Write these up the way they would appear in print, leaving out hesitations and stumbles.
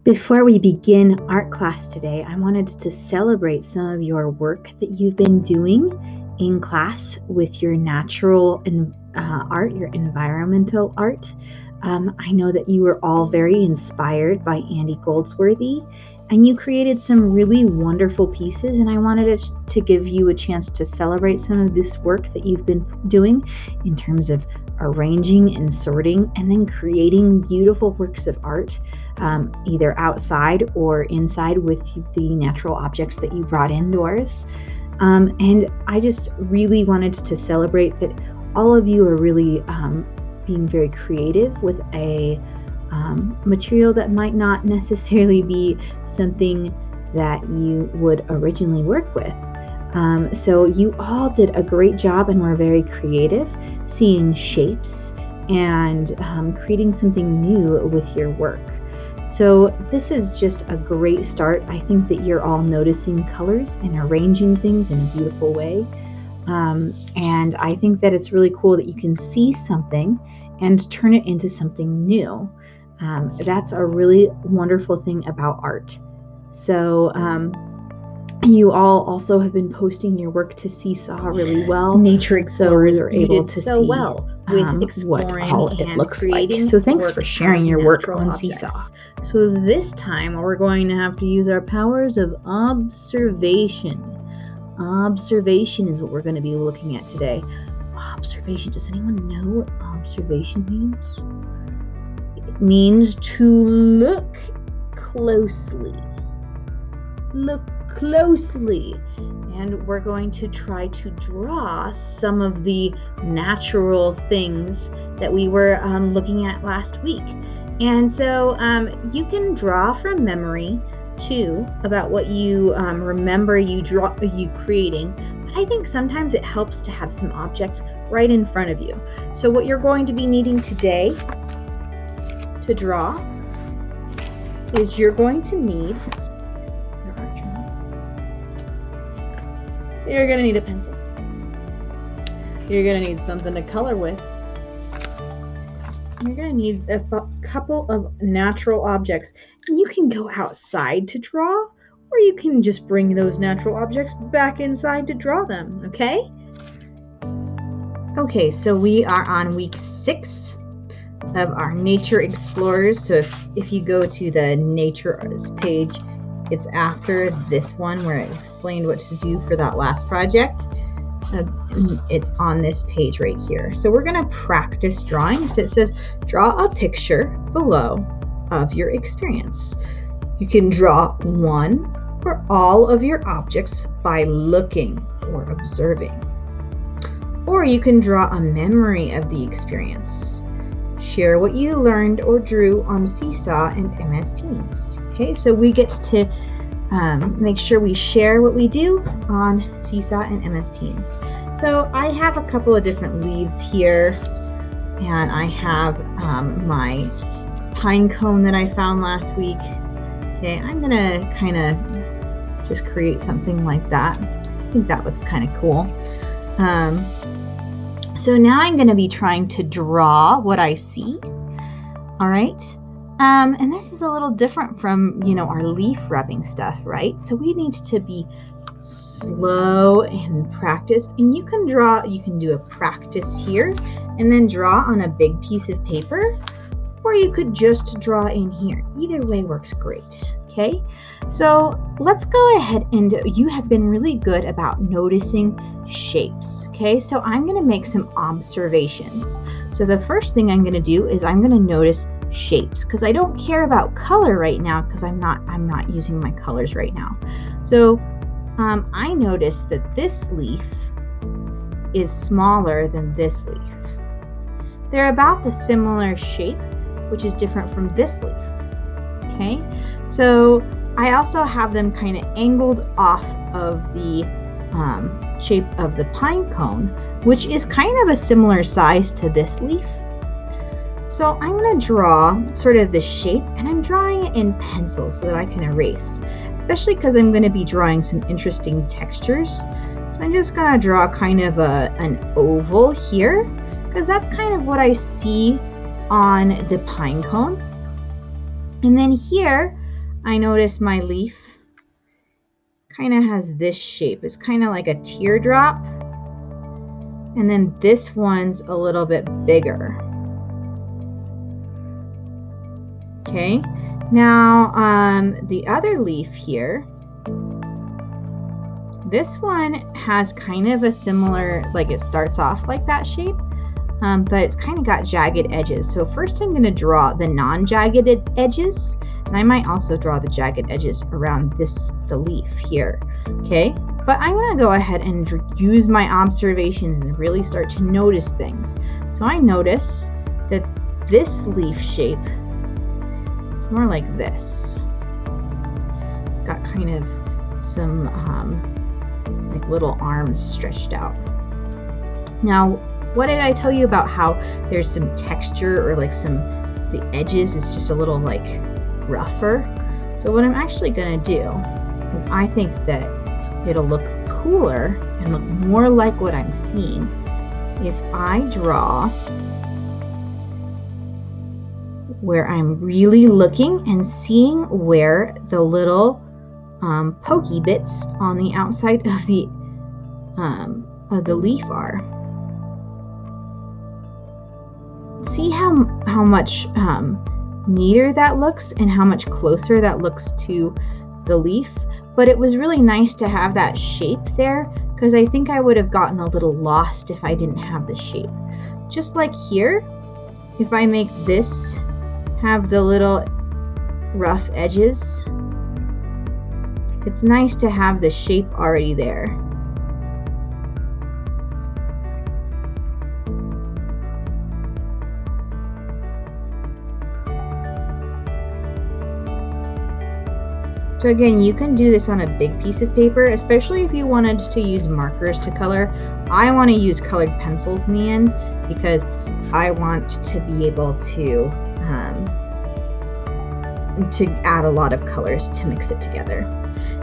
Before we begin art class today, I wanted to celebrate some of your work that you've been doing in class with your natural art, your environmental art. I know that you were all very inspired by Andy Goldsworthy, and you created some really wonderful pieces, and I wanted to give you a chance to celebrate some of this work that you've been doing in terms of arranging and sorting and then creating beautiful works of art, either outside or inside with the natural objects that you brought indoors. And I just really wanted to celebrate that all of you are really being very creative with a material that might not necessarily be something that you would originally work with. So you all did a great job and were very creative, seeing shapes and creating something new with your work. So this is just a great start. I think that you're all noticing colors and arranging things in a beautiful way. And I think that it's really cool that you can see something and turn it into something new. That's a really wonderful thing about art. So you all also have been posting your work to Seesaw really well. Nature Explorers, so we were able to so see well with exploring what all it and looks like. creating. So thanks for sharing your work on objects. Seesaw. So this time we're going to have to use our powers of observation. Observation is what we're going to be looking at today. Observation. Does anyone know what observation means? It means to look closely. Look closely. And we're going to try to draw some of the natural things that we were looking at last week. And so you can draw from memory too about what you remember you creating. But I think sometimes it helps to have some objects right in front of you. So what you're going to be needing today to draw is you're going to need You're going to need a pencil. You're going to need something to color with. You're going to need a couple of natural objects. And you can go outside to draw, or you can just bring those natural objects back inside to draw them, okay? Okay, so we are on week 6 of our Nature Explorers. So if you go to the Nature page, it's after this one where I explained what to do for that last project. It's on this page right here. So we're going to practice drawing. So it says, draw a picture below of your experience. You can draw one or all of your objects by looking or observing. Or you can draw a memory of the experience. Share what you learned or drew on Seesaw and MS Teens. Okay, so we get to make sure we share what we do on Seesaw and MS Teens. So I have a couple of different leaves here, and I have my pine cone that I found last week. Okay, I'm gonna kind of just create something like that. I think that looks kind of cool. So now I'm going to be trying to draw what I see. All right. And this is a little different from, our leaf rubbing stuff, right? So we need to be slow and practiced. And you can do a practice here and then draw on a big piece of paper, or you could just draw in here. Either way works great. Okay. So let's go ahead, and you have been really good about noticing shapes. Okay, so I'm going to make some observations. So the first thing I'm going to do is I'm going to notice shapes, because I don't care about color right now, because I'm not using my colors right now. So I noticed that this leaf is smaller than this leaf. They're about the similar shape, which is different from this leaf. Okay, so I also have them kind of angled off of the shape of the pine cone, which is kind of a similar size to this leaf. So I'm going to draw sort of the shape, and I'm drawing it in pencil so that I can erase, especially because I'm going to be drawing some interesting textures. So I'm just going to draw kind of an oval here, because that's kind of what I see on the pine cone. And then here I notice my leaf kind of has this shape. It's kind of like a teardrop. And then this one's a little bit bigger. Okay, now the other leaf here, this one has kind of a similar, like it starts off like that shape, but it's kind of got jagged edges. So first I'm going to draw the non-jagged edges, and I might also draw the jagged edges around the leaf here. Okay, but I'm going to go ahead and use my observations and really start to notice things. So I notice that this leaf shape, more like this. It's got kind of some like little arms stretched out. Now, what did I tell you about how there's some texture, or like the edges is just a little like rougher? So what I'm actually going to do is I think that it'll look cooler and look more like what I'm seeing if I draw where I'm really looking and seeing where the little pokey bits on the outside of the leaf are. See how much neater that looks and how much closer that looks to the leaf. But it was really nice to have that shape there, because I think I would have gotten a little lost if I didn't have the shape. Just like here, if I make this have the little rough edges, it's nice to have the shape already there. So again, you can do this on a big piece of paper, especially if you wanted to use markers to color. I want to use colored pencils in the end because I want to be able to add a lot of colors to mix it together.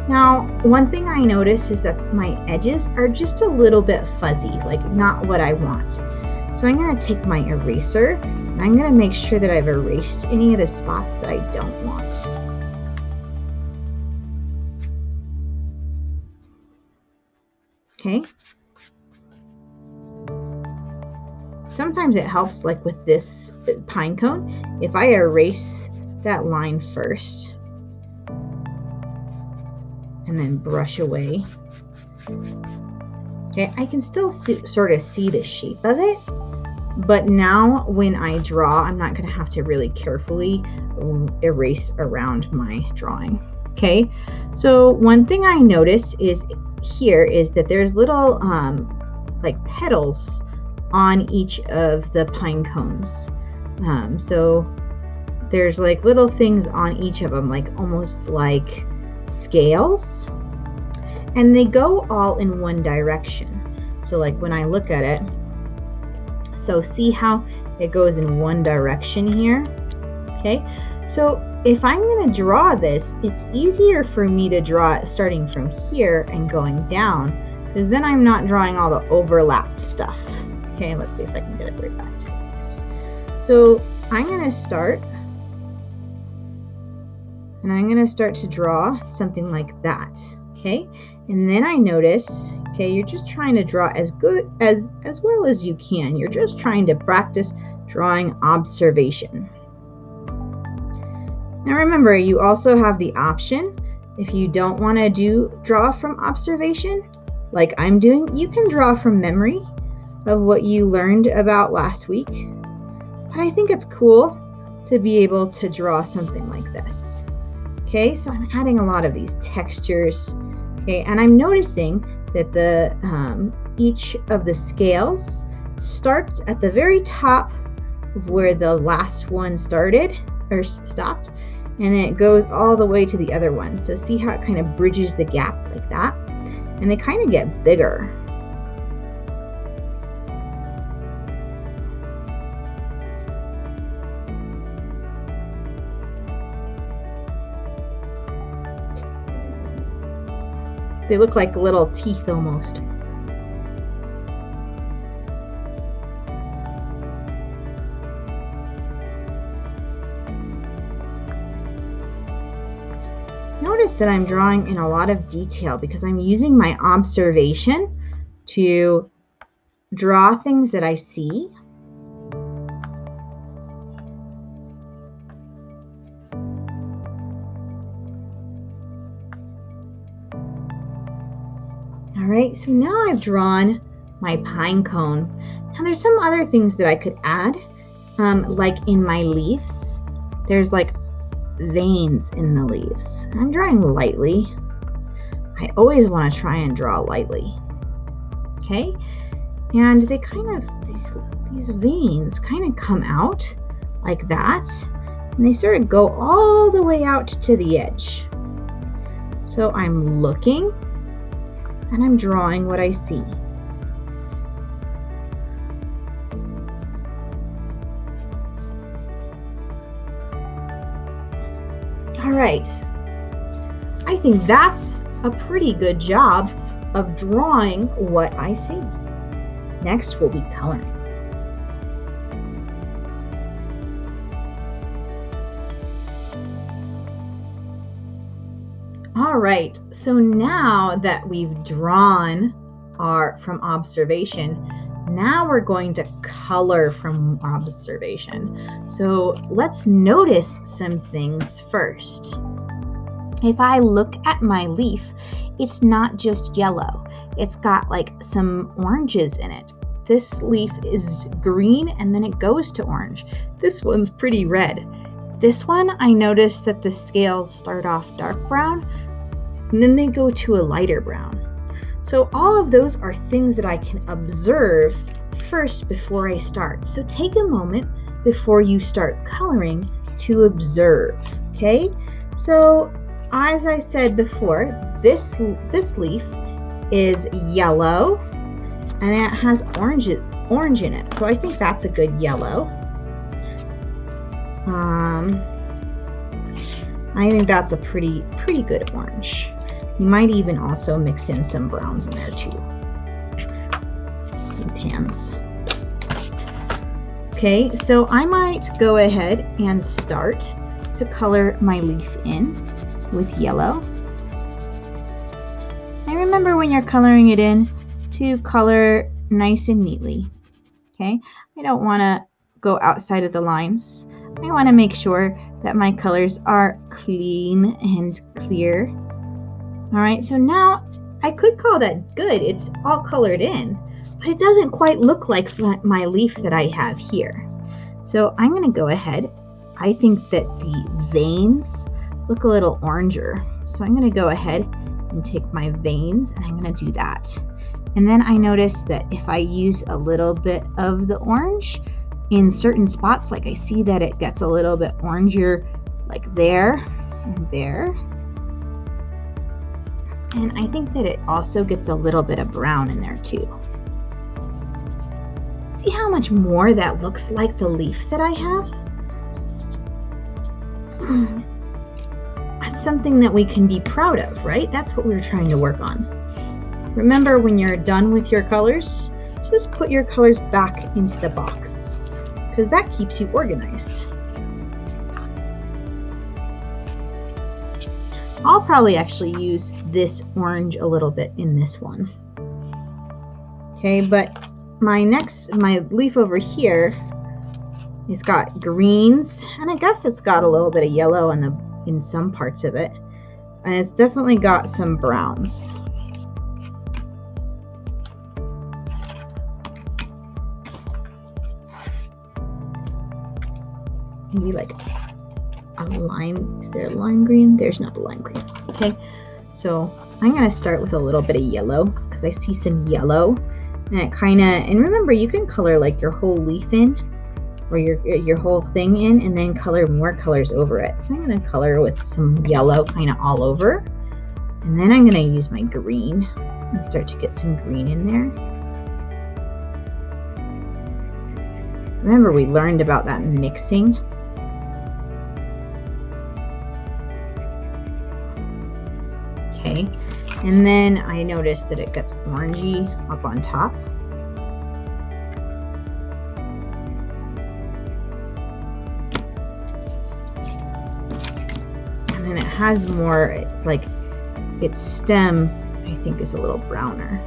Now, one thing I notice is that my edges are just a little bit fuzzy, like not what I want. So I'm going to take my eraser and I'm going to make sure that I've erased any of the spots that I don't want. Okay. Sometimes it helps, like with this pine cone, if I erase that line first and then brush away. Okay, I can still sort of see the shape of it, but now when I draw, I'm not going to have to really carefully erase around my drawing. Okay, so one thing I notice is here is that there's little like petals on each of the pine cones. So there's like little things on each of them, like almost like scales, and they go all in one direction. So like when I look at it, so see how it goes in one direction here? Okay, so if I'm going to draw this, it's easier for me to draw it starting from here and going down, because then I'm not drawing all the overlapped stuff. Okay, let's see if I can get it right back to this. So I'm going to start, and I'm going to start to draw something like that. Okay, and then I notice, okay, you're just trying to draw as well as you can. You're just trying to practice drawing observation. Now remember, you also have the option, if you don't want to draw from observation, like I'm doing, you can draw from memory of what you learned about last week. But I think it's cool to be able to draw something like this. Okay, so I'm adding a lot of these textures. Okay, and I'm noticing that each of the scales starts at the very top of where the last one started or stopped, and then it goes all the way to the other one. So see how it kind of bridges the gap like that, and they kind of get bigger. They look like little teeth almost. Notice that I'm drawing in a lot of detail because I'm using my observation to draw things that I see. All right, so now I've drawn my pine cone. Now there's some other things that I could add, like in my leaves. There's like veins in the leaves. I'm drawing lightly. I always want to try and draw lightly. Okay, and they kind of, these veins kind of come out like that, and they sort of go all the way out to the edge. So I'm looking and I'm drawing what I see. All right, I think that's a pretty good job of drawing what I see. Next will be coloring. All right, so now that we've drawn from observation, now we're going to color from observation. So let's notice some things first. If I look at my leaf, it's not just yellow. It's got like some oranges in it. This leaf is green and then it goes to orange. This one's pretty red. This one, I noticed that the scales start off dark brown and then they go to a lighter brown. So all of those are things that I can observe first before I start. So take a moment before you start coloring to observe, okay? So as I said before, this leaf is yellow and it has orange in it. So I think that's a good yellow. I think that's a pretty good orange. You might even also mix in some browns in there too. Some tans. Okay, so I might go ahead and start to color my leaf in with yellow. And remember when you're coloring it in to color nice and neatly. Okay, I don't want to go outside of the lines. I want to make sure that my colors are clean and clear. All right, so now I could call that good. It's all colored in, but it doesn't quite look like my leaf that I have here. So I'm going to go ahead. I think that the veins look a little oranger. So I'm going to go ahead and take my veins and I'm going to do that. And then I notice that if I use a little bit of the orange in certain spots, like I see that it gets a little bit oranger like there and there. And I think that it also gets a little bit of brown in there too. See how much more that looks like the leaf that I have? That's something that we can be proud of, right? That's what we're trying to work on. Remember, when you're done with your colors, just put your colors back into the box because that keeps you organized. I'll probably actually use this orange a little bit in this one. Okay, but my leaf over here has got greens, and I guess it's got a little bit of yellow in some parts of it, and it's definitely got some browns. Maybe like a lime. Is there a lime green? There's not a lime green. Okay, so I'm gonna start with a little bit of yellow because I see some yellow, and it and remember, you can color like your whole leaf in or your whole thing in, and then color more colors over it. So I'm gonna color with some yellow kind of all over, and then I'm gonna use my green and start to get some green in there. Remember, we learned about that mixing. Okay, and then I noticed that it gets orangey up on top. And And then it has more, like, its stem, I think, is a little browner.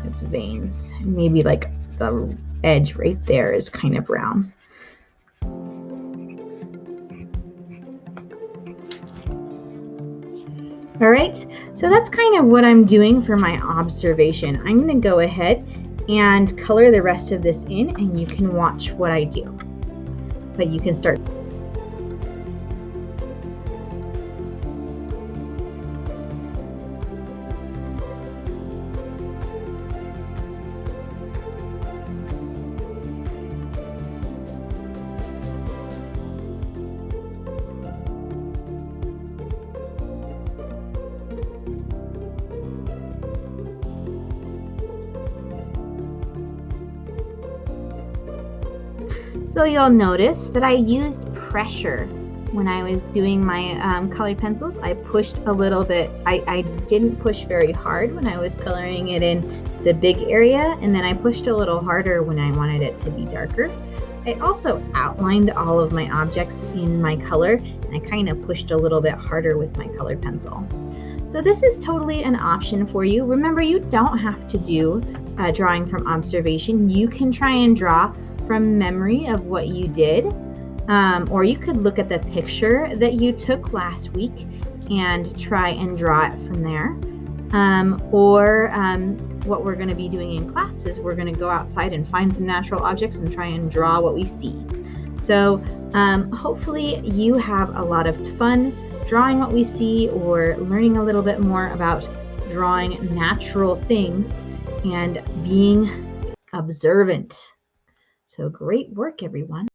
Its veins, maybe like the edge right there is kind of brown. All right, so that's kind of what I'm doing for my observation. I'm going to go ahead and color the rest of this in, and you can watch what I do. But you can start. So you'll notice that I used pressure when I was doing my colored pencils. I pushed a little bit. I didn't push very hard when I was coloring it in the big area, and then I pushed a little harder when I wanted it to be darker. I also outlined all of my objects in my color, and I kind of pushed a little bit harder with my colored pencil. So this is totally an option for you. Remember, you don't have to do drawing from observation. You can try and draw from memory of what you did, or you could look at the picture that you took last week and try and draw it from there. What we're going to be doing in class is we're going to go outside and find some natural objects and try and draw what we see. So hopefully you have a lot of fun drawing what we see, or learning a little bit more about drawing natural things and being observant. So great work, everyone.